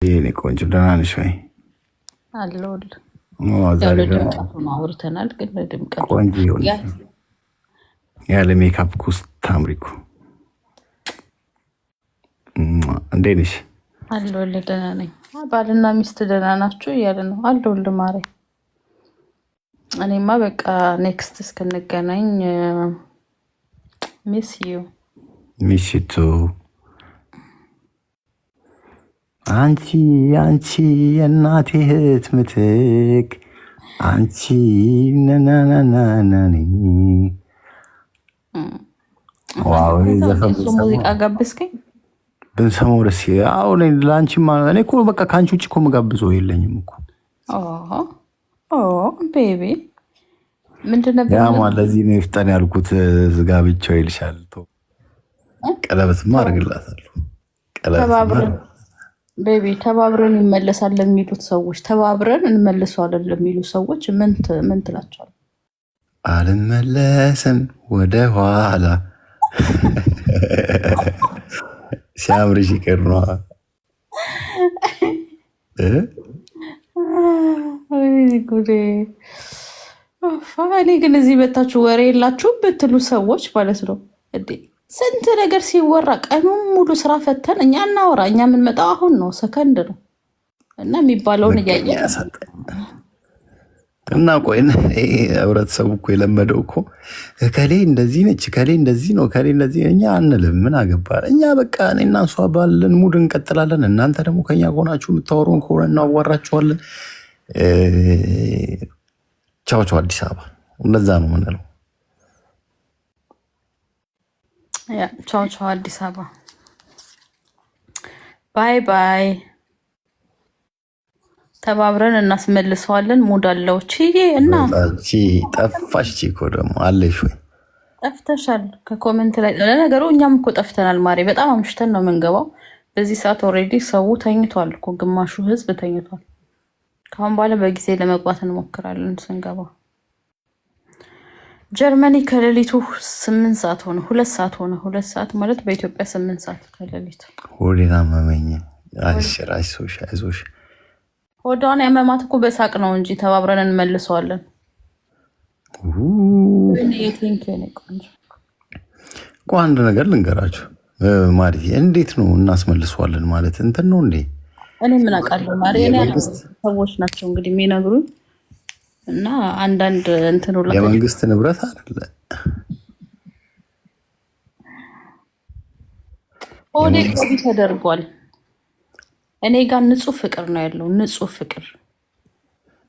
የኔ ቆንጆ ደህና ነሽ ወይ? አለሁል። ዛሬ ደግሞ ድምቀቱ ነው አውርተናል፣ ግን ድምቀቱ ቆንጆ ይሆን ያለ ሜካፕ ኩስ ታምሪኩ። እንዴት ነሽ? አለሁል። ደህና ነኝ። ባልና ሚስት ደህና ናችሁ እያለ ነው። አለሁል ማሬ። እኔማ በቃ ኔክስት እስክንገናኝ ሚስ ዩ ሚሽቱ አንቺ የእናቴ እህት ምትክ አንቺ ነናናናናኒ ዋው ዘፈን ሙዚቃ ጋብዝከኝ ብንሰማው ደስ አሁን ለአንቺ እኔ እኮ በቃ ከአንቺ ውጭ እኮ መጋብዘው የለኝም እኮ ቤቢ ምንድን ነበር ያማ ለዚህ ነው ይፍጠን ያልኩት። ዝጋ ብቻው ይልሻል። ቀለበትማ አድርግላታለሁ። ተባብረን ቤቢ ተባብረን ይመለሳል ለሚሉት ሰዎች ተባብረን እንመልሰዋለን ለሚሉ ሰዎች ምን ትላቸዋለህ? አልመለስም ወደ ኋላ ሲያምርሽ ይቅር ነዋ። ጉዴ! እኔ ግን እዚህ በታችሁ ወሬ የላችሁም ብትሉ ሰዎች ማለት ነው እንዴ! ስንት ነገር ሲወራ ቀኑን ሙሉ ስራ ፈተን እኛ እናወራ። እኛ የምንመጣው አሁን ነው፣ ሰከንድ ነው እና የሚባለውን እያየ እና ቆይ ህብረተሰቡ እኮ የለመደው እኮ ከሌ እንደዚህ ነች፣ ከሌ እንደዚህ ነው፣ ከሌ እንደዚህ እኛ አንልም። ምን አገባል? እኛ በቃ እኔና እሷ ባለን ሙድ እንቀጥላለን። እናንተ ደግሞ ከኛ ከሆናችሁ የምታወሩን ከሆነ እናዋራችኋለን። ቻው ቻው አዲስ አበባ። እንደዛ ነው ምንለው። ቻው ቻው አዲስ አበባ። ባይ ባይ። ተባብረን እናስመልሰዋለን። ሙድ አለው ቺዬ እና ጠፋሽ። ቺኮ ደግሞ አለሽ ወይ? ጠፍተሻል ከኮሜንት ላይ። ለነገሩ እኛም እኮ ጠፍተናል ማሬ። በጣም አምሽተን ነው የምንገባው። በዚህ ሰዓት ኦልሬዲ ሰው ተኝቷል እኮ፣ ግማሹ ህዝብ ተኝቷል። ከአሁን በኋላ በጊዜ ለመግባት እንሞክራለን ስንገባ። ጀርመኒ ከሌሊቱ 8 ሰዓት ሆነ። 2 ሰዓት ሆነ። 2 ሰዓት ማለት በኢትዮጵያ 8 ሰዓት ከሌሊቱ። ሆዴን አመመኝ። አይዞሽ። ሆዷን ያመማት እኮ በሳቅ ነው እንጂ ተባብረን እንመልሰዋለን። አንድ ነገር ልንገራችሁ ማሪ፣ እንዴት ነው እናስመልሰዋለን ማለት እንትን ነው እንዴ? እኔ ምን አውቃለሁ ማሪ። ሰዎች ናቸው እንግዲህ የሚነግሩኝ እና አንዳንድ እንትኑ የመንግስት ንብረት አይደለ። ኦዴ ተደርጓል። እኔ ጋር ንጹህ ፍቅር ነው ያለው። ንጹህ ፍቅር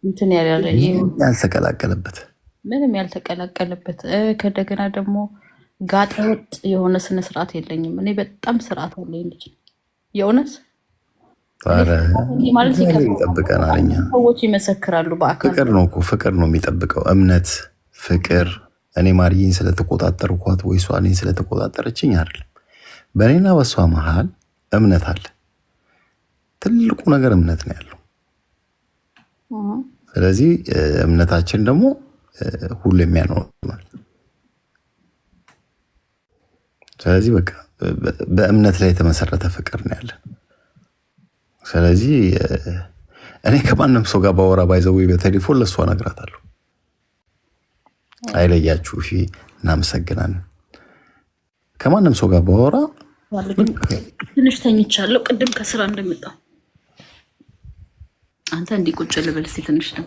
እንትን ያልተቀላቀለበት ምንም ያልተቀላቀለበት። ከደገና ደግሞ ጋጠወጥ የሆነ ስነስርዓት የለኝም። እኔ በጣም ስርዓት አለኝ ልጅ የእውነት ማለት ይጠብቀናል። እኛ ሰዎች ይመሰክራሉ። በአካል ፍቅር ነው እኮ ፍቅር ነው የሚጠብቀው። እምነት፣ ፍቅር። እኔ ማርዬን ስለተቆጣጠርኳት ወይ እሷ እኔን ስለተቆጣጠረችኝ አይደለም። በእኔና በእሷ መሀል እምነት አለ። ትልቁ ነገር እምነት ነው ያለው። ስለዚህ እምነታችን ደግሞ ሁሉ የሚያኖረናል። ስለዚህ በቃ በእምነት ላይ የተመሰረተ ፍቅር ነው ያለን። ስለዚህ እኔ ከማንም ሰው ጋር ባወራ ባይዘው በቴሌፎን ለእሷ እነግራታለሁ። አይለያችሁ። እሺ፣ እናመሰግናለን። ከማንም ሰው ጋር ባወራ ትንሽ ተኝቻለሁ ቅድም ከስራ እንደመጣሁ። አንተ እንዲህ ቁጭ ልበል እስኪ ትንሽ ነው።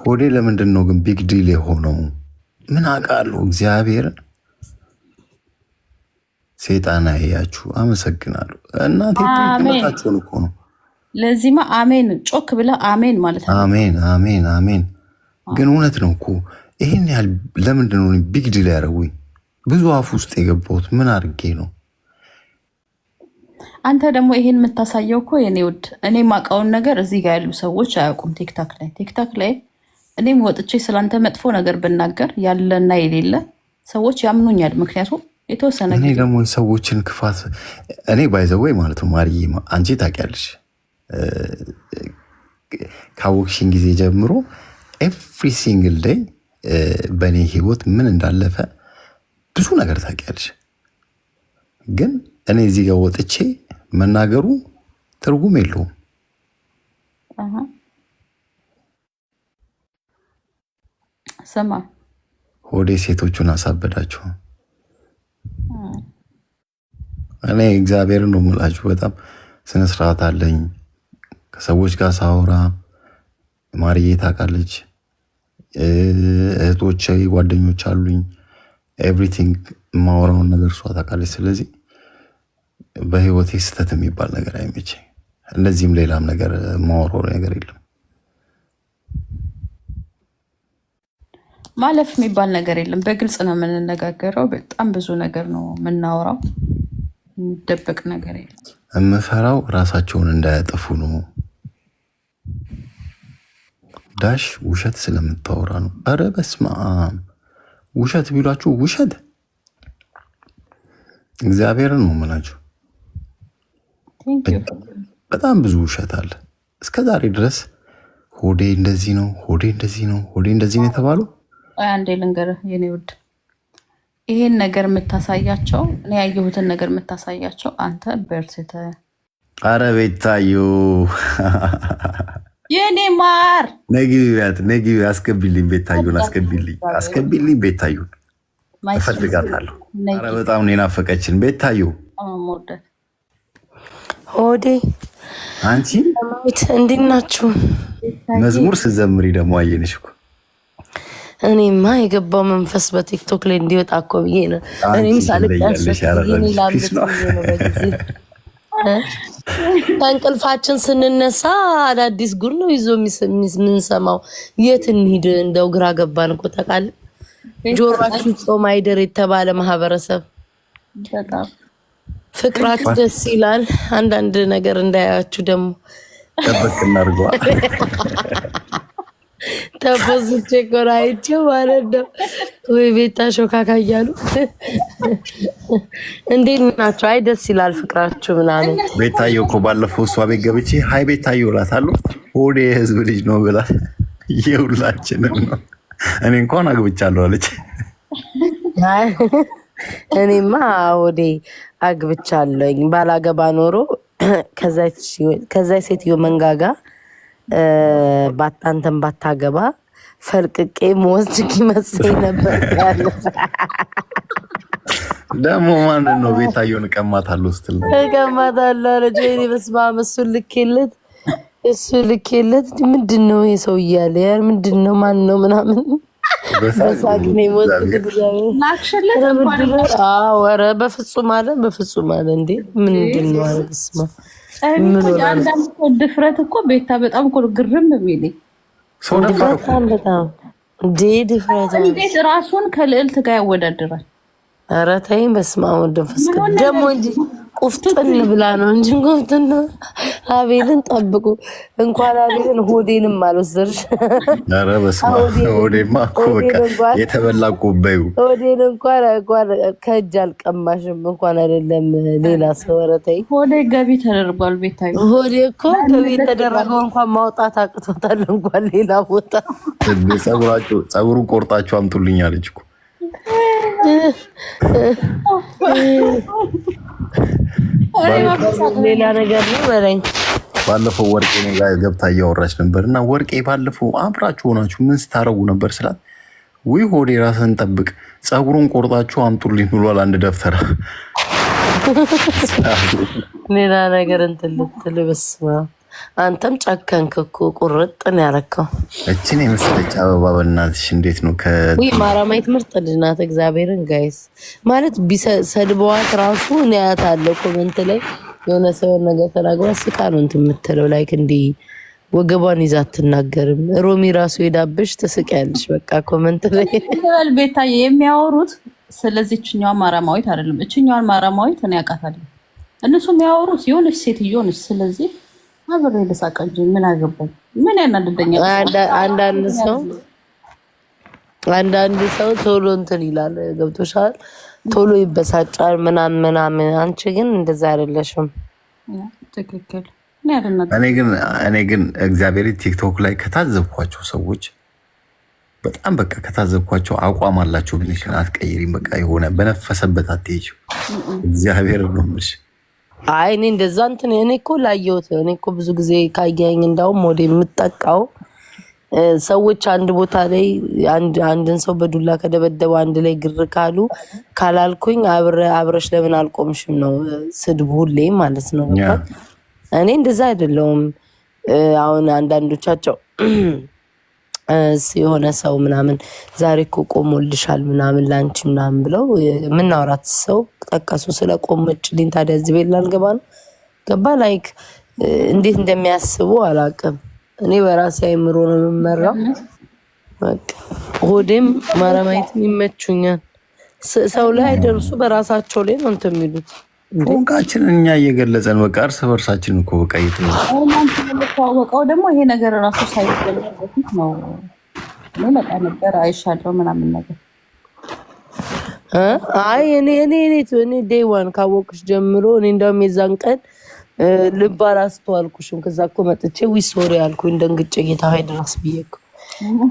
ሆዴ ለምንድን ነው ግን ቢግ ዲል የሆነው? ምን አውቃለሁ። እግዚአብሔር ሴጣን ያያችሁ። አመሰግናለሁ። እናቴ ትመጣችሁን እኮ ነው። ለዚህማ አሜን ጮክ ብለህ አሜን ማለት ነው። አሜን አሜን አሜን። ግን እውነት ነው እኮ ይሄን ያህል ለምንድን ነው ቢግ ዲል ያደረጉኝ? ብዙ አፍ ውስጥ የገባሁት ምን አድርጌ ነው? አንተ ደግሞ ይሄን የምታሳየው እኮ የኔ ውድ፣ እኔ ማውቃውን ነገር እዚህ ጋር ያሉ ሰዎች አያውቁም። ቲክታክ ላይ እኔም ወጥቼ ስለአንተ መጥፎ ነገር ብናገር ያለና የሌለ ሰዎች ያምኑኛል። ምክንያቱም የተወሰነ እኔ ደግሞ ሰዎችን ክፋት እኔ ባይዘወይ ማለት ነው ማርዬ፣ አንቺ ታውቂያለሽ ካወቅሽኝ ጊዜ ጀምሮ ኤቭሪ ሲንግል ዴይ በእኔ ህይወት ምን እንዳለፈ ብዙ ነገር ታውቂያለሽ። ግን እኔ እዚህ ጋር ወጥቼ መናገሩ ትርጉም የለውም። ስማ ሆዴ ሴቶቹን አሳበዳቸው። እኔ እግዚአብሔርን ነው የምላችሁ፣ በጣም ስነስርዓት አለኝ። ከሰዎች ጋር ሳወራ ማርዬ ታውቃለች፣ እህቶች ጓደኞች አሉኝ። ኤቭሪቲንግ የማወራውን ነገር እሷ ታውቃለች። ስለዚህ በህይወቴ ስህተት የሚባል ነገር አይመቸኝ። እንደዚህም ሌላም ነገር የማወራው ነገር የለም። ማለፍ የሚባል ነገር የለም። በግልጽ ነው የምንነጋገረው። በጣም ብዙ ነገር ነው የምናወራው። የሚደበቅ ነገር የለም። የምፈራው ራሳቸውን እንዳያጠፉ ነው። ዳሽ ውሸት ስለምታወራ ነው። ኧረ በስመ አብ ውሸት ቢሏችሁ ውሸት እግዚአብሔርን ነው የምላችሁ። በጣም ብዙ ውሸት አለ። እስከ ዛሬ ድረስ ሆዴ እንደዚህ ነው፣ ሆዴ እንደዚህ ነው፣ ሆዴ እንደዚህ ነው የተባለው። አንዴ ልንገርህ የኔ ውድ፣ ይሄን ነገር የምታሳያቸው እኔ ያየሁትን ነገር የምታሳያቸው አንተ በርትተህ። አረ ቤታዩ የኔ ማር ነጊ አስገቢልኝ፣ ቤታዩን አስገቢልኝ፣ ቤታዩን እፈልጋታለሁ። አረ በጣም ነው የናፈቀችን ቤታዩ። ሆዴ አንቺ እንዴት ናችሁ? መዝሙር ስዘምሪ ደግሞ አየንሽ እኮ። እኔማ የገባው መንፈስ በቲክቶክ ላይ እንዲወጣ እኮ ብዬ ነው። እኔም ከእንቅልፋችን ስንነሳ አዳዲስ ጉድ ነው ይዞ የምንሰማው። የት እንሂድ? እንደው ግራ ገባን እኮ ታውቃለህ። ጆሮአችሁ ጾም አይደር የተባለ ማህበረሰብ ፍቅራችሁ ደስ ይላል። አንዳንድ ነገር እንዳያችሁ ደግሞ ጠበቅ እናድርገዋል። ተፖስቼ ቆራይቼው ማለት ነው። ወይ ቤታ ሾካካ እያሉ እንዴት ናቸው? አይ ደስ ይላል ፍቅራችሁ ምናምን። ቤታየው እኮ ባለፈው እሷ ቤት ገብቼ ሀይ ቤታየው እላታለሁ። ሆዴ የህዝብ ልጅ ነው ብላ የሁላችንም ነው። እኔ እንኳን አግብቻለሁ አለች። እኔማ ሆዴ አግብቻለሁኝ። ባላገባ ኖሮ ከዛ ሴትዮ መንጋጋ አንተን ባታገባ ፈልቅቄ መወስድ ይመስለኝ ነበር። ደግሞ ማንን ነው ቤታየውን እቀማታለሁ ስትል እቀማታለሁ አለች። ወይኔ በስመ አብ። እሱ ልኬለት ምንድን ነው ይሄ ሰው እያለ ምንድን ነው ማን ነው ምናምን በሳቅ ነው የሞትኩት። ኧረ በፍጹም አለ እንዴ ምንድን ነው አለ። በስመ አብ አንዳንድ ድፍረት እኮ ቤታ በጣም እኮ ግርም የሚለኝ በጣም ድፍረት እንዴት ራሱን ከልዕልት ጋር ያወዳድራል? ኧረ ተይ በስመ አብ ወመንፈስ ቅዱስ። ደግሞ እንጂ ቁፍጥን ብላ ነው እንጂ ቁፍጥን ነው። አቤልን ጠብቁ። እንኳን አቤልን ሆዴንም አልወሰድሽ። ኧረ በስመ አብ ሆዴማ እኮ በቃ የተበላ እኮ በይው። ሆዴን እንኳን ከእጅ አልቀማሽም እንኳን አይደለም ሌላ ሰው። ኧረ ተይ ሆዴ ገቢ ተደርጓል። ቤታዩ ሆዴ እኮ ገቢ ተደረገው እንኳን ማውጣት አቅቶታል እንኳን ሌላ ቦታ። ፀጉሩን ቆርጣችሁ አምጡልኝ አለች እኮ። ሌላ ነገር ነው በለኝ። ባለፈው ወርቄ ጋር ገብታ እያወራች ነበር እና ወርቄ ባለፈው አብራችሁ ሆናችሁ ምን ስታረጉ ነበር ስላት፣ ውይ ሆዴ ራስን ጠብቅ ፀጉሩን ቆርጣችሁ አምጡልኝ ብሏል አንድ ደብተራ። ሌላ ነገር እንትን ልትል በስመ አብ። አንተም ጨከንክ እኮ ቁርጥን ያረከው። እችን የመሰለች አበባ በእናትሽ እንዴት ነው ማራማዊት ምርጥ ልጅ ናት። እግዚአብሔርን ጋይስ ማለት ሰድበዋት ራሱ እኔ አያታለሁ ኮመንት ላይ የሆነ ሰው ነገር ተናግራ ስቃ ነው እንትን የምትለው። ላይክ እንዲህ ወገቧን ይዛ አትናገርም። ሮሚ ራሱ ሄዳብሽ ትስቂያለሽ። በቃ ኮመንት ላይ ቤታ የሚያወሩት ስለዚህ እችኛዋ ማራማዊት አይደለም። እችኛዋን ማራማዊት እኔ አውቃታለሁ። እነሱ የሚያወሩት የሆነች ሴትዮ ነች። ስለዚህ አብሬ ልሳቅ እንጂ ምን አገባኝ? ምን ያናደደኛል? አንዳንድ ሰው ቶሎ እንትን ይላል። ገብቶሻል? ቶሎ ይበሳጫል ምናምን። አንቺ ግን እንደዛ አይደለሽም። ትክክል። እኔ ግን እግዚአብሔር ቲክቶክ ላይ ከታዘብኳቸው ሰዎች በጣም በቃ ከታዘብኳቸው አቋም አላቸው ብለሽን አትቀይሪም። በቃ የሆነ በነፈሰበት አትሄጂም። እግዚአብሔር ነው የምልሽ። አይ እኔ እንደዛ እንትን እኔ እኮ ላየሁት እኔ እኮ ብዙ ጊዜ ካየኝ እንዳውም ወደ የምጠቃው ሰዎች አንድ ቦታ ላይ አንድን ሰው በዱላ ከደበደቡ አንድ ላይ ግር ካሉ ካላልኩኝ አብረሽ ለምን አልቆምሽም ነው ስድብ ሁሌ ማለት ነው። እኔ እንደዛ አይደለሁም። አሁን አንዳንዶቻቸው የሆነ ሰው ምናምን ዛሬ እኮ ቆሞልሻል ምናምን ላንቺ ምናምን ብለው የምናወራት ሰው ጠቀሱ ስለቆመችልኝ ታዲያ እዚህ ቤት ላልገባ ነው ገባ ላይክ እንዴት እንደሚያስቡ አላውቅም። እኔ በራሴ አይምሮ ነው የምመራው። በቃ ሆዴም ማረማየትም ይመቹኛል። ሰው ላይ አይደርሱ በራሳቸው ላይ ነው እንትን የሚሉት። ፎንቃችን እኛ እየገለጸን በቃ እርስ በርሳችን እኮ በቃ የምታወቀው ደግሞ ይሄ ነገር ራሱ ሳይገለጽ በፊት ነው። እኔ መጣ ነበር አይሻለው ምናምን ነገር አይ እኔ ዴይ ዋን ካወቅሽ ጀምሮ እኔ እንደውም የዛን ቀን ልብ አላስተዋልኩሽም። ከዛ እኮ መጥቼ ዊ ሶሪ አልኩኝ ደንግጬ ጌታ ሆይ ድረስ ብዬ እኮ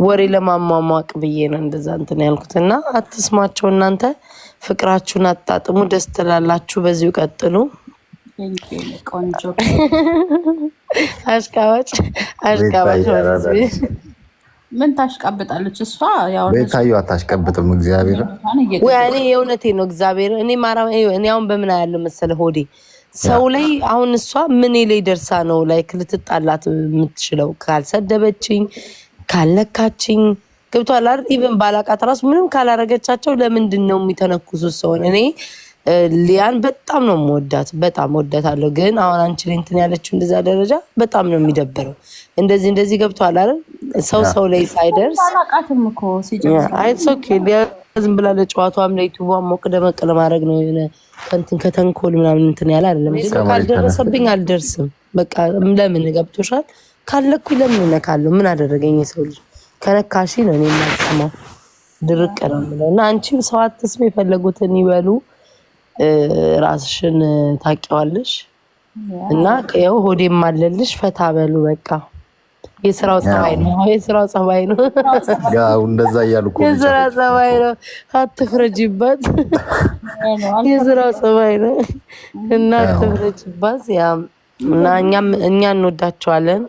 ወሬ ለማሟሟቅ ብዬ ነው እንደዛ እንትን ያልኩት። እና አትስማቸው እናንተ ፍቅራችሁን አጣጥሙ፣ ደስ ትላላችሁ፣ በዚሁ ቀጥሉ። ቆንጆ አሽቃባጭ ምን ታሽቃብጣለች እሷ? ያው ቤታዩ አታሽቀብጥም። እግዚአብሔር ወይ እኔ የእውነቴን ነው እግዚአብሔር እኔ አሁን በምን ያለው መሰለ ሆዴ ሰው ላይ አሁን እሷ ምን ላይ ደርሳ ነው ላይክ ልትጣላት የምትችለው? ካልሰደበችኝ ካልነካችኝ ገብቷል አይደል? ኢቭን ባላቃት ራሱ ምንም ካላረገቻቸው ለምንድን ነው የሚተነኩሱት ሰውን? እኔ ሊያን በጣም ነው የምወዳት፣ በጣም ወዳታለሁ። ግን አሁን አንቺ ላይ እንትን ያለችው እንደዛ ደረጃ በጣም ነው የሚደብረው። እንደዚህ ገብቷል አይደል? ሰው ላይ ሳይደርስ ባላቃትም እኮ ሲጀምር አይስ ኦኬ ዝም ብላ ለጨዋታዋም ለዩቲዩብም ሞቅ ደመቅ ለማድረግ ነው የሆነ ከተንኮል ምናምን እንትን ያለ አይደለም። ካልደረሰብኝ አልደርስም። በቃ ለምን ገብቶሻል? ካለኩኝ ለምን እነካለሁ? ምን አደረገኝ የሰው ልጅ? ከነካሺ ነው እኔ የማልሰማው ድርቅ ነው የምለው። እና አንቺም ሰው አትስሚ፣ የፈለጉትን ይበሉ፣ ራስሽን ታውቂዋለሽ። እና ያው ሆዴም አለልሽ፣ ፈታ በሉ በቃ። የስራው ጸባይ ነው። ያው እንደዛ እያሉ እኮ የስራው ጸባይ ነው። አትፍረጂባት። የስራው ጸባይ ነው እና አትፍረጂባት። እና እኛ እንወዳቸዋለን።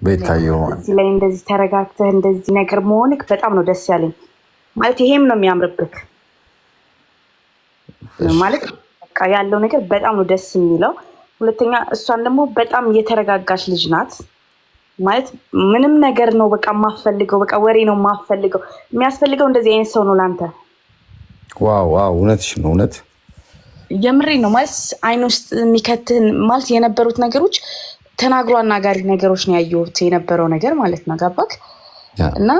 ቤታየው እዚህ ላይ እንደዚህ ተረጋግተህ እንደዚህ ነገር መሆንክ በጣም ነው ደስ ያለኝ። ማለት ይሄም ነው የሚያምርብክ ማለት በቃ ያለው ነገር በጣም ነው ደስ የሚለው። ሁለተኛ እሷን ደግሞ በጣም የተረጋጋች ልጅ ናት። ማለት ምንም ነገር ነው በቃ የማፈልገው፣ በቃ ወሬ ነው የማፈልገው። የሚያስፈልገው እንደዚህ አይነት ሰው ነው ላንተ። ዋው እውነትሽ ነው። እውነት የምሬ ነው። ማለት አይን ውስጥ የሚከትህን ማለት የነበሩት ነገሮች ተናግሮ አናጋሪ ነገሮች ነው ያየሁት የነበረው ነገር ማለት ነው። ገባክ? እና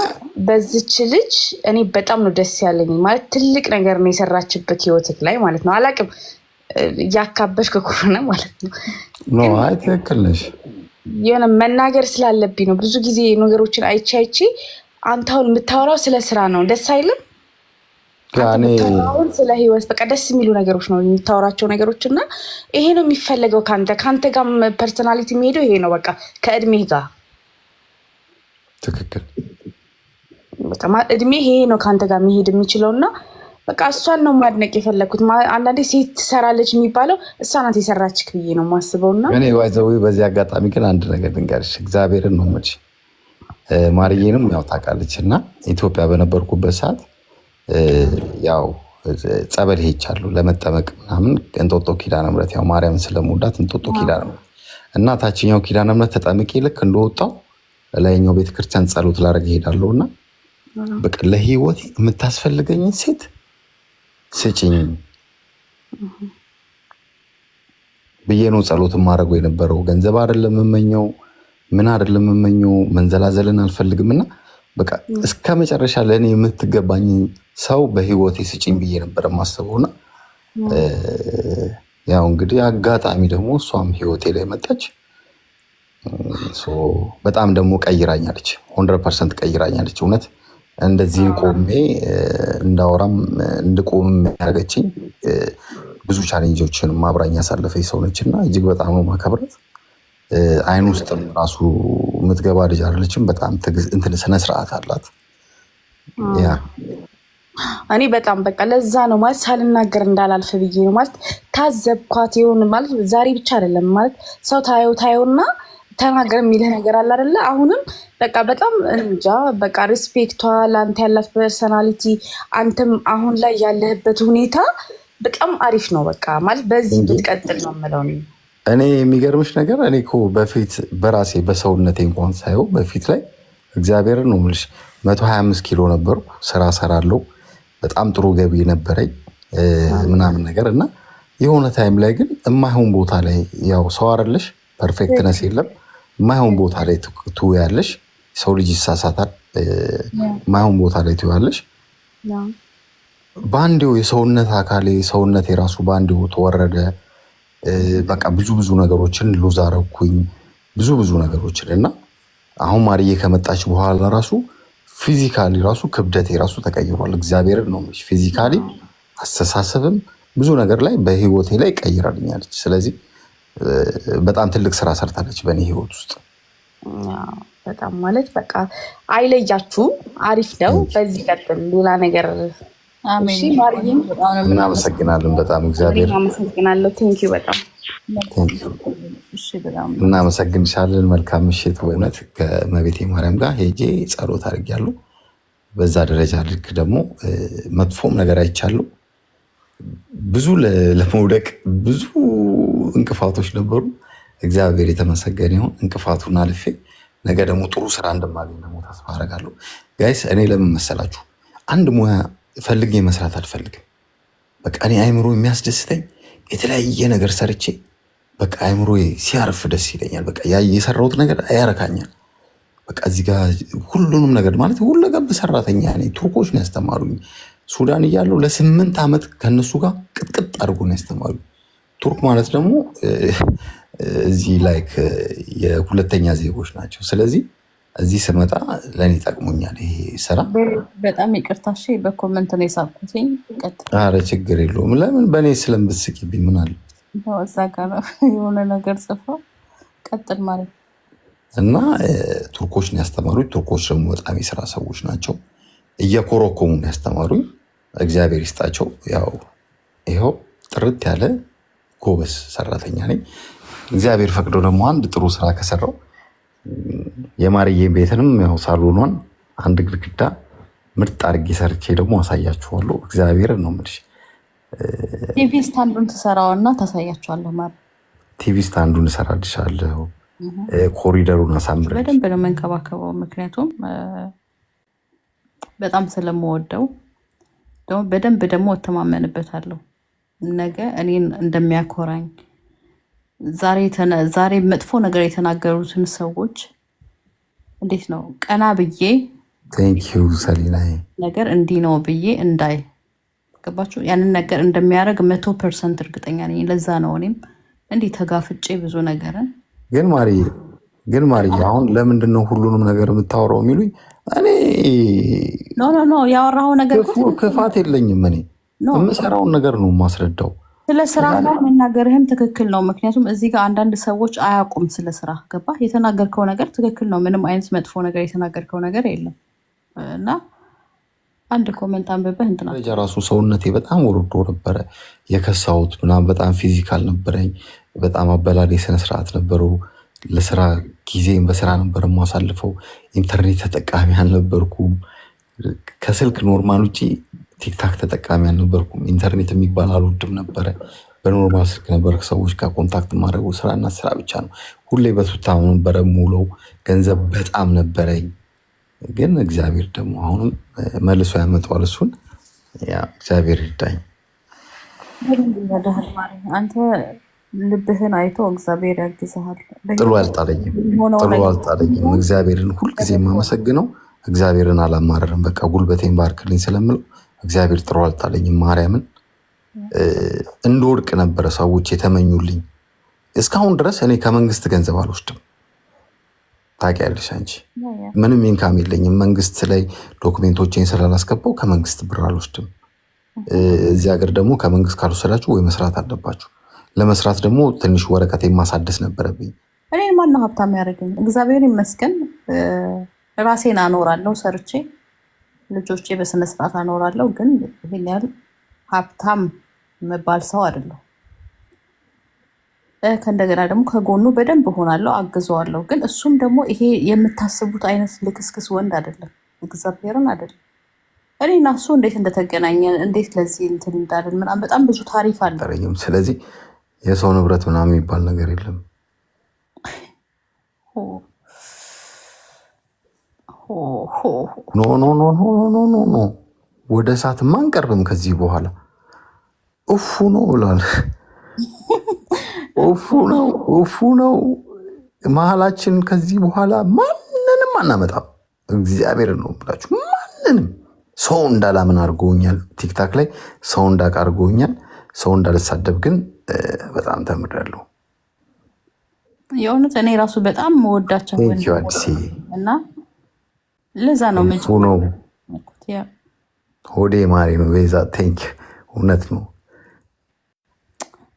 በዚች ልጅ እኔ በጣም ነው ደስ ያለኝ። ማለት ትልቅ ነገር ነው የሰራችበት ህይወትክ ላይ ማለት ነው። አላቅም እያካበሽ ከሆነ ማለት ነው። አይ ትክክል ነሽ። የሆነ መናገር ስላለብኝ ነው። ብዙ ጊዜ ነገሮችን አይቼ አንተ አሁን የምታወራው ስለ ስራ ነው። ደስ አይልም? አሁን ስለ ህይወት በቃ ደስ የሚሉ ነገሮች ነው የምታወራቸው ነገሮች። እና ይሄ ነው የሚፈለገው ከአንተ ጋር ፐርሰናሊቲ የሚሄደው ይሄ ነው በቃ ከእድሜ ጋር ትክክል። በቃ እድሜ ይሄ ነው ከአንተ ጋር መሄድ የሚችለው። እና በቃ እሷን ነው ማድነቅ የፈለኩት። አንዳንዴ ሴት ትሰራለች የሚባለው እሷ ናት የሰራችክ ብዬ ነው የማስበው። እና እኔ ዋይዘዊ በዚህ አጋጣሚ ግን አንድ ነገር ልንገርሽ፣ እግዚአብሔርን ነው የምልሽ። ማርዬንም ያው ታውቃለች። እና ኢትዮጵያ በነበርኩበት ሰዓት ያው ጸበል ሄጃለሁ ለመጠመቅ ምናምን እንጦጦ ኪዳነ ምሕረት ያው ማርያምን ስለምወዳት እንጦጦ ኪዳነ ምሕረት እና ታችኛው ኪዳነ ምሕረት ተጠምቄ ልክ እንደወጣው ላይኛው ቤተክርስቲያን ጸሎት ላደርግ እሄዳለሁ። እና በቃ ለህይወት የምታስፈልገኝ ሴት ስጭኝ ብዬ ነው ጸሎት የማደርገው የነበረው። ገንዘብ አይደለም የምመኘው፣ ምን አይደለም የምመኘው፣ መንዘላዘልን አልፈልግም። እና በቃ እስከ መጨረሻ ለእኔ የምትገባኝ ሰው በህይወቴ ስጭኝ ብዬ ነበር የማስበው። እና ያው እንግዲህ አጋጣሚ ደግሞ እሷም ህይወቴ ላይ መጣች። በጣም ደግሞ ቀይራኛለች፣ 100% ቀይራኛለች። እውነት እንደዚህ ቆሜ እንዳወራም እንድቆም ያደረገችኝ ብዙ ቻሌንጆችን ማብራኝ ያሳለፈች ሰው ነች። እና እጅግ በጣም ነው ማከብረት። አይን ውስጥም ራሱ የምትገባ ልጅ አይደለችም። በጣም እንትን ስነስርዓት አላት። ያ እኔ በጣም በቃ ለዛ ነው ማለት ሳልናገር እንዳላልፍ ብዬ ነው ማለት ታዘብኳት ይሁን ማለት ዛሬ ብቻ አይደለም ማለት ሰው ታየውና ተናገር የሚልህ ነገር አለ አይደለ? አሁንም በቃ በጣም እንጃ በቃ ሪስፔክቷ ለአንተ ያላት ፐርሰናሊቲ አንተም አሁን ላይ ያለህበት ሁኔታ በጣም አሪፍ ነው። በቃ ማለት በዚህ ብትቀጥል ነው የምለው። እኔ የሚገርምሽ ነገር እኔ እኮ በፊት በራሴ በሰውነቴ እንኳን ሳየው በፊት ላይ እግዚአብሔርን ነው የምልሽ 125 ኪሎ ነበርኩ። ስራ ሰራለሁ፣ በጣም ጥሩ ገቢ ነበረኝ ምናምን ነገር እና የሆነ ታይም ላይ ግን የማይሆን ቦታ ላይ ያው ሰው አይደለሽ ፐርፌክትነስ የለም። የማይሆን ቦታ ላይ ትውያለሽ። ሰው ልጅ ይሳሳታል። የማይሆን ቦታ ላይ ትውያለሽ። በአንዴው የሰውነት አካሌ ሰውነት የራሱ በአንዴው ተወረደ። በቃ ብዙ ነገሮችን ሉዝ አረኩኝ፣ ብዙ ነገሮችን እና አሁን ማርዬ ከመጣች በኋላ ራሱ ፊዚካሊ ራሱ ክብደቴ ራሱ ተቀይሯል። እግዚአብሔርን ነው ፊዚካሊ አስተሳሰብም ብዙ ነገር ላይ በህይወቴ ላይ ቀይራልኛለች። ስለዚህ በጣም ትልቅ ስራ ሰርታለች በእኔ ህይወት ውስጥ። በጣም ማለት በቃ አይለያችሁም። አሪፍ ነው። በዚህ ቀጥል። ሌላ ነገር እናመሰግናለን። በጣም እግዚአብሔር እናመሰግናለሁ። ቴንኪው በጣም እናመሰግንሻለን። መልካም ምሽት። በእውነት ከእመቤቴ ማርያም ጋር ሄጄ ጸሎት አድርጌያለሁ። በዛ ደረጃ ልክ ደግሞ መጥፎም ነገር አይቻለሁ። ብዙ ለመውደቅ ብዙ እንቅፋቶች ነበሩ። እግዚአብሔር የተመሰገነ ይሁን። እንቅፋቱን አልፌ ነገ ደግሞ ጥሩ ስራ እንደማገኝ ደግሞ ተስፋ አደርጋለሁ። ጋይስ እኔ ለምን መሰላችሁ አንድ ሙያ ፈልጌ መስራት አልፈልግም። በቃ እኔ አይምሮ የሚያስደስተኝ የተለያየ ነገር ሰርቼ በቃ አይምሮ ሲያርፍ ደስ ይለኛል። በቃ የሰራሁት ነገር ያረካኛል። በቃ እዚህ ጋር ሁሉንም ነገር ማለት ሁለገብ ሰራተኛ ነኝ። ቱርኮች ነው ያስተማሩኝ። ሱዳን እያለሁ ለ8 ዓመት ከነሱ ጋር ቅጥቅጥ አድርጎ ነው ያስተማሩኝ። ቱርክ ማለት ደግሞ እዚህ ላይክ የሁለተኛ ዜጎች ናቸው። ስለዚህ እዚህ ስመጣ ለእኔ ጠቅሞኛል ይሄ ስራ። በጣም ይቅርታ እሺ፣ በኮመንት ነው የሳቅኩትኝ። ኧረ ችግር የለውም። ለምን በእኔ ስለምትስቂብኝ ምን አለ? እዛ ጋር የሆነ ነገር ጽፈው ቀጥል ማለት እና ቱርኮች ነው ያስተማሩኝ። ቱርኮች ደግሞ በጣም የስራ ሰዎች ናቸው። እየኮረኮሙ ነው ያስተማሩኝ። እግዚአብሔር ይስጣቸው። ያው ይኸው ጥርት ያለ ጎበዝ ሰራተኛ ነኝ። እግዚአብሔር ፈቅዶ ደግሞ አንድ ጥሩ ስራ ከሰራው የማርዬን ቤትንም ያው ሳሎኗን አንድ ግድግዳ ምርጥ አድርጌ ሰርቼ ደግሞ አሳያችኋለሁ። እግዚአብሔርን ነው የምልሽ። ቲቪ ስታንዱን ትሰራውና ታሳያችኋለሁ ማለት ቲቪ ስታንዱን እሰራልሻለሁ። ኮሪደሩን አሳምረን በደንብ ነው የምንከባከበው። ምክንያቱም በጣም ስለምወደው ደግሞ በደንብ ደግሞ እተማመንበታለሁ። ነገ እኔን እንደሚያኮራኝ ዛሬ መጥፎ ነገር የተናገሩትን ሰዎች እንዴት ነው ቀና ብዬ ቴንኪው ሰሊና ነገር እንዲህ ነው ብዬ እንዳይ ገባችሁ? ያንን ነገር እንደሚያደርግ 100% እርግጠኛ ነኝ። ለዛ ነው እኔም እንዲህ ተጋፍጬ ብዙ ነገርን ግን ማሪ አሁን ለምንድን ነው ሁሉንም ነገር የምታወራው የሚሉኝ? እኔ ኖ ያወራው ነገር ክፋት የለኝም። እኔ የምሰራውን ነገር ነው የማስረዳው። ስለ ስራ መናገርህም ትክክል ነው። ምክንያቱም እዚህ ጋር አንዳንድ ሰዎች አያውቁም ስለ ስራ። ገባ? የተናገርከው ነገር ትክክል ነው። ምንም አይነት መጥፎ ነገር የተናገርከው ነገር የለም። እና አንድ ኮሜንት አንብበህ እንትና ራሱ ሰውነቴ በጣም ወርዶ ነበረ የከሳሁት ምናምን። በጣም ፊዚካል ነበረኝ። በጣም አበላሌ ስነስርዓት ነበረው። ለስራ ጊዜም በስራ ነበር የማሳልፈው። ኢንተርኔት ተጠቃሚ አልነበርኩም። ከስልክ ኖርማል ውጭ ቲክታክ ተጠቃሚ አልነበርኩም። ኢንተርኔት የሚባል አልወድም ነበረ። በኖርማል ስልክ ነበር ከሰዎች ጋር ኮንታክት ማድረጉ። ስራና ስራ ብቻ ነው። ሁሌ በቱታ ነበረ ሙለው። ገንዘብ በጣም ነበረኝ። ግን እግዚአብሔር ደግሞ አሁንም መልሶ ያመጣዋል። እሱን እግዚአብሔር ይርዳኝ። አንተ ልብህን አይቶ እግዚአብሔር ያግዝሃል። ጥሎ አልጣለኝም። እግዚአብሔርን ሁልጊዜ የማመሰግነው እግዚአብሔርን አላማረርም። በቃ ጉልበቴን ባርክልኝ ስለምለው እግዚአብሔር ጥሎ አልጣለኝም። ማርያምን እንደወድቅ ነበረ ሰዎች የተመኙልኝ። እስካሁን ድረስ እኔ ከመንግስት ገንዘብ አልወስድም። ታውቂያለሽ አንቺ ምንም ኢንካም የለኝም። መንግስት ላይ ዶክሜንቶቼን ስላላስገባው ከመንግስት ብር አልወስድም። እዚህ ሀገር ደግሞ ከመንግስት ካልወሰዳችሁ ወይ መስራት አለባችሁ። ለመስራት ደግሞ ትንሽ ወረቀት ማሳደስ ነበረብኝ። እኔን ማነው ሀብታም ያደርገኝ? እግዚአብሔር ይመስገን ራሴን አኖራለሁ ሰርቼ። ልጆቼ በስነ ስርዓት አኖራለሁ። ግን ይሄን ያህል ሀብታም መባል ሰው አይደለሁ። ከእንደገና ደግሞ ከጎኑ በደንብ እሆናለሁ፣ አግዘዋለሁ። ግን እሱም ደግሞ ይሄ የምታስቡት አይነት ልክስክስ ወንድ አይደለም፣ እግዚአብሔርን አይደለም። እኔ እና እሱ እንዴት እንደተገናኘን እንዴት ለዚህ እንትን እንዳለን ምናምን በጣም ብዙ ታሪክ አለ። ስለዚህ የሰው ንብረት ምናምን የሚባል ነገር የለም። ኖ ኖ ኖ ኖ ኖ ኖ ኖ ወደ እሳትማ አንቀርብም ከዚህ በኋላ። እፉ ነው ብሏል። እፉ ነው እፉ ነው። መሀላችን ከዚህ በኋላ ማንንም አናመጣም። እግዚአብሔር ነው ብላችሁ ማንንም ሰው እንዳላምን አድርጎኛል። ቲክታክ ላይ ሰው እንዳቅ አድርጎኛል። ሰው እንዳልሳደብ ግን በጣም ተምሬያለሁ። የእውነት እኔ ራሱ በጣም መወዳቸው እና ለዛ ነው እፉ ነው። ሆዴ ማሪ ነው። ቤዛ ቴንክ እውነት ነው።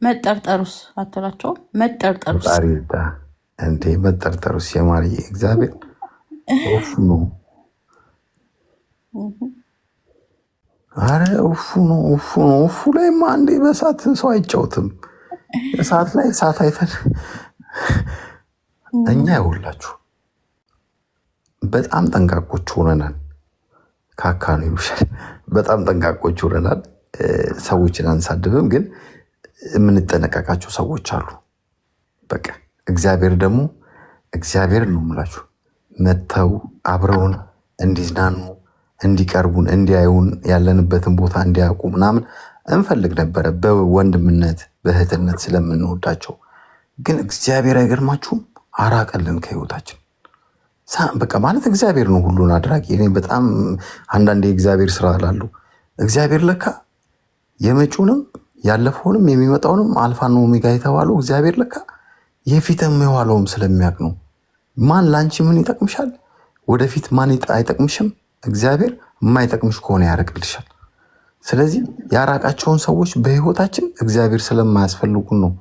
መጠርጠሩስ አትላቸውም? መጠርጠሩስ እንዴ መጠርጠሩስ የማሪ እግዚአብሔር እፉ ነው። አረ እፉ ነው እፉ ነው። እፉ ላይማ አንዴ በእሳት ሰው አይጫወትም። እሳት ላይ እሳት አይተን እኛ ይኸውላችሁ በጣም ጠንቃቆች ሆነናል። ካካ ነው ይሉሻል። በጣም ጠንቃቆች ሆነናል። ሰዎችን አንሳድብም፣ ግን የምንጠነቀቃቸው ሰዎች አሉ። በቃ እግዚአብሔር ደግሞ እግዚአብሔር ነው የምላችሁ መተው አብረውን እንዲዝናኑ እንዲቀርቡን እንዲያዩን ያለንበትን ቦታ እንዲያውቁ ምናምን እንፈልግ ነበረ፣ በወንድምነት በእህትነት ስለምንወዳቸው። ግን እግዚአብሔር አይገርማችሁም አራቀልን ከህይወታችን። በቃ ማለት እግዚአብሔር ነው ሁሉን አድራጊ። እኔ በጣም አንዳንዴ የእግዚአብሔር ስራ ላሉ እግዚአብሔር ለካ የመጪውንም ያለፈውንም የሚመጣውንም አልፋና ኦሜጋ የተባለው እግዚአብሔር ለካ የፊትም የኋላውም ስለሚያውቅ ነው። ማን ለአንቺ ምን ይጠቅምሻል፣ ወደፊት ማን አይጠቅምሽም። እግዚአብሔር የማይጠቅምሽ ከሆነ ያርቅልሻል። ስለዚህ ያራቃቸውን ሰዎች በህይወታችን እግዚአብሔር ስለማያስፈልጉን ነው።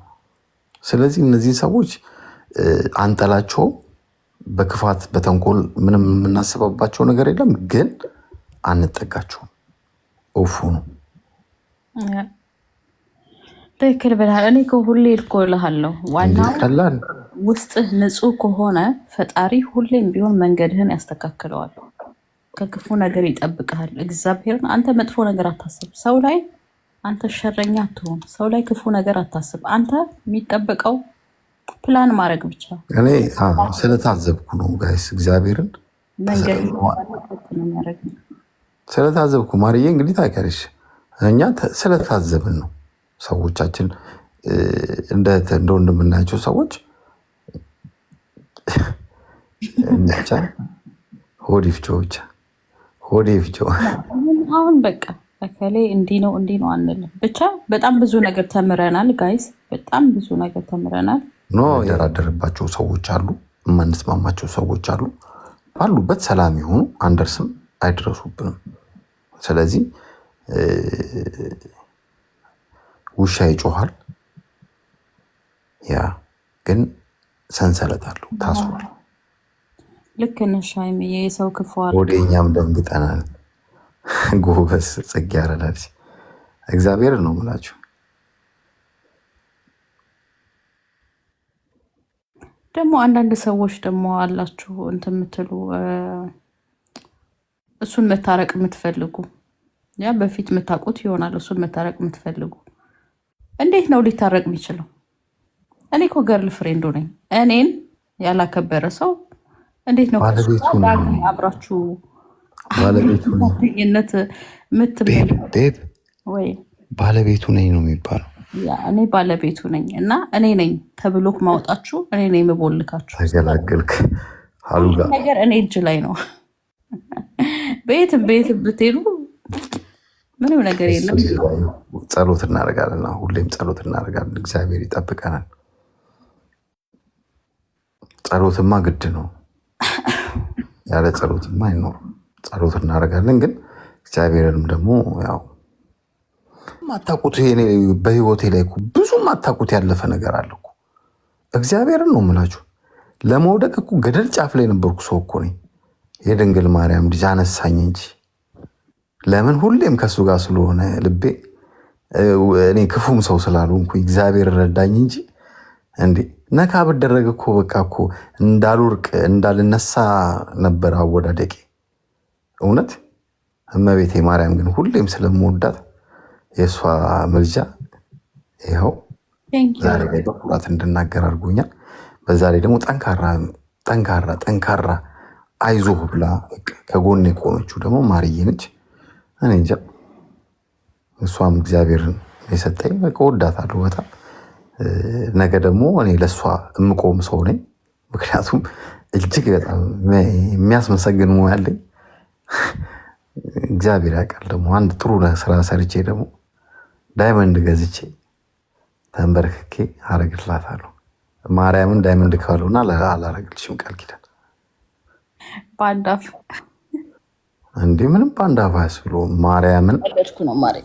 ስለዚህ እነዚህን ሰዎች አንጠላቸውም። በክፋት በተንኮል ምንም የምናስበባቸው ነገር የለም፣ ግን አንጠጋቸውም። እፉ ነው። ትክክል ብለሃል። እኔ ከሁሌ እልኮልሃለሁ ዋና ውስጥህ ንጹህ ከሆነ ፈጣሪ ሁሌም ቢሆን መንገድህን ያስተካክለዋል፣ ከክፉ ነገር ይጠብቅሃል። እግዚአብሔርን አንተ መጥፎ ነገር አታስብ። ሰው ላይ አንተ ሸረኛ አትሆን። ሰው ላይ ክፉ ነገር አታስብ። አንተ የሚጠበቀው ፕላን ማድረግ ብቻ። እኔ ስለታዘብኩ ነው ጋይስ፣ እግዚአብሔርን ስለታዘብኩ ማርዬ። እንግዲህ ታውቂያለሽ እኛ ስለታዘብን ነው ሰዎቻችን እንደ ወንድምናቸው ሰዎች ብቻ ሆዲፍጮ ብቻ ሆዲፍጮ። አሁን በቃ በከሌ እንዲህ ነው አንልም። ብቻ በጣም ብዙ ነገር ተምረናል ጋይስ፣ በጣም ብዙ ነገር ተምረናል። ኖ ያራደረባቸው ሰዎች አሉ፣ የማንስማማቸው ሰዎች አሉ። ባሉበት ሰላም ይሆኑ፣ አንደርስም አይድረሱብንም። ስለዚህ ውሻ ይጮሃል፣ ያ ግን ሰንሰለት አለው፣ ታስሯል። ልክ ነሽ ሀይሚዬ፣ የሰው ክፉ ወደ እኛም ደንግጠናል። ጎበዝ ጽጌ ያረዳል። እግዚአብሔር ነው የምላችሁ። ደግሞ አንዳንድ ሰዎች ደግሞ አላችሁ እንትን የምትሉ እሱን መታረቅ የምትፈልጉ ያ በፊት የምታውቁት ይሆናል። እሱን መታረቅ የምትፈልጉ እንዴት ነው ሊታረቅ የሚችለው? እኔ እኮ ገርል ፍሬንዱ ነኝ። እኔን ያላከበረ ሰው እንዴት ነው አብራችሁ ጓደኝነት የምትመኝ? ወይ ባለቤቱ ነኝ ነው የሚባለው። እኔ ባለቤቱ ነኝ እና እኔ ነኝ ተብሎ ማውጣችሁ እኔ ነኝ የምቦልካችሁ። ተገላገልክ። ነገር እኔ እጅ ላይ ነው። ቤትም ብትሄዱ ምንም ነገር የለም። ጸሎት እናደርጋለን፣ ሁሌም ጸሎት እናደርጋለን። እግዚአብሔር ይጠብቀናል። ጸሎትማ ግድ ነው። ያለ ጸሎትማ አይኖርም። ጸሎት እናደርጋለን፣ ግን እግዚአብሔርንም ደግሞ ያው ማታውቁት በህይወቴ ላይ ብዙ ማታውቁት ያለፈ ነገር አለ እኮ። እግዚአብሔርን ነው የምላችሁ። ለመውደቅ እኮ ገደል ጫፍ ላይ ነበርኩ ሰው እኮ ነኝ። የድንግል ማርያም ልጅ አነሳኝ እንጂ ለምን ሁሌም ከሱ ጋር ስለሆነ ልቤ እኔ ክፉም ሰው ስላልሆንኩ እግዚአብሔር ረዳኝ እንጂ እንዴ ነካ ብደረግ እኮ በቃ እኮ እንዳልወርቅ እንዳልነሳ ነበር አወዳደቄ። እውነት እመቤቴ ማርያም ግን ሁሌም ስለምወዳት የእሷ ምልጃ ይኸው ዛሬ ላይ በኩራት እንድናገር አድርጎኛል። በዛ ላይ ደግሞ ጠንካራ አይዞህ ብላ ከጎን የቆመችው ደግሞ ማርዬ ነች። እኔ እንጃ እሷም እግዚአብሔርን የሰጠኝ በቃ ወዳታለሁ በጣም። ነገ ደግሞ እኔ ለእሷ የምቆም ሰው ነኝ። ምክንያቱም እጅግ በጣም የሚያስመሰግን ሙያ አለኝ። እግዚአብሔር ያውቃል። ደግሞ አንድ ጥሩ ስራ ሰርቼ ደግሞ ዳይመንድ ገዝቼ ተንበርክኬ አረግላታለሁ። ማርያምን ዳይመንድ ካሉና አላረግልሽም ቃል ኪዳን በአንዳፍ እንዴ ምንም በአንዳፍ ያስብሎ ማርያምን አለድኩ ነው ማሪ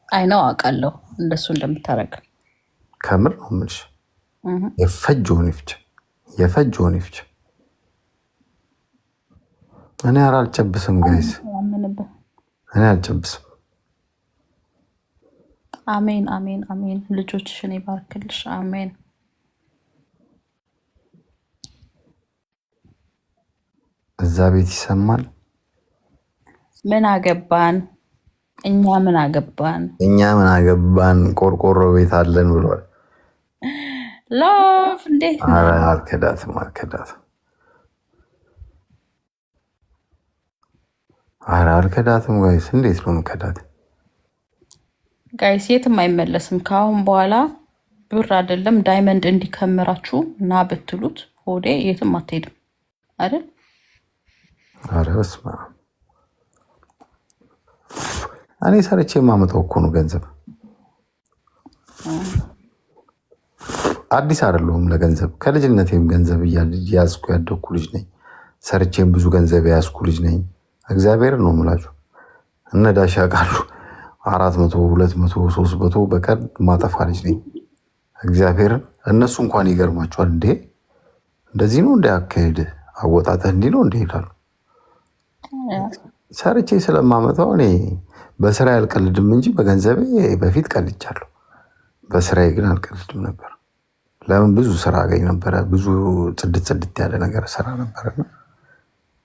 አይነው አውቃለሁ እንደሱ እንደምታረግ ከምር ነው የምልሽ። የፈጅውን ይፍች እኔ አልጨብስም ጋይስ፣ እኔ አልጨብስም። አሜን አሜን አሜን። ልጆችሽን ይባርክልሽ። አሜን። እዛ ቤት ይሰማል። ምን አገባን እኛ ምን አገባን ቆርቆሮ ቤት አለን ብሏል። ላፍ እንዴት ነው? አልከዳትም አልከዳትም ጋይስ፣ እንዴት ነው የምከዳት? ጋይስ የትም አይመለስም ከአሁን በኋላ ብር አይደለም ዳይመንድ እንዲከምራችሁ እና ብትሉት ሆዴ የትም አትሄድም አይደል? አረ በስመ አብ እኔ ሰርቼ የማመጣው እኮ ነው ገንዘብ። አዲስ አይደለሁም ለገንዘብ። ከልጅነቴም ገንዘብ እያዝኩ ያደግኩ ልጅ ነኝ። ሰርቼም ብዙ ገንዘብ የያዝኩ ልጅ ነኝ። እግዚአብሔር ነው የምላችሁ። እነ ዳሽ ያውቃሉ። 400 200 300 በቀን ማጠፋ ልጅ ነኝ። እግዚአብሔርን እነሱ እንኳን ይገርማቸዋል። እንዴ እንደዚህ ነው እንደ አካሄድ አወጣጠህ እንዲህ ነው እንደ ይላሉ። ሰርቼ ስለማመጣው እኔ በስራ አልቀልድም እንጂ በገንዘቤ በፊት ቀልጃለሁ። በስራዬ ግን አልቀልድም ነበር። ለምን ብዙ ስራ አገኝ ነበረ። ብዙ ጽድት ያለ ነገር ስራ ነበርና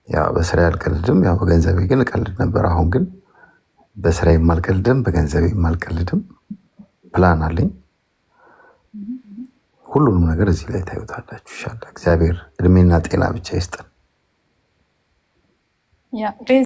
ያው በስራ አልቀልድም፣ ያው በገንዘቤ ግን እቀልድ ነበር። አሁን ግን በስራዬ አልቀልድም፣ በገንዘቤ አልቀልድም። ፕላን አለኝ። ሁሉንም ነገር እዚህ ላይ ታዩታላችሁ። ይሻላል። እግዚአብሔር እድሜና ጤና ብቻ ይስጠን።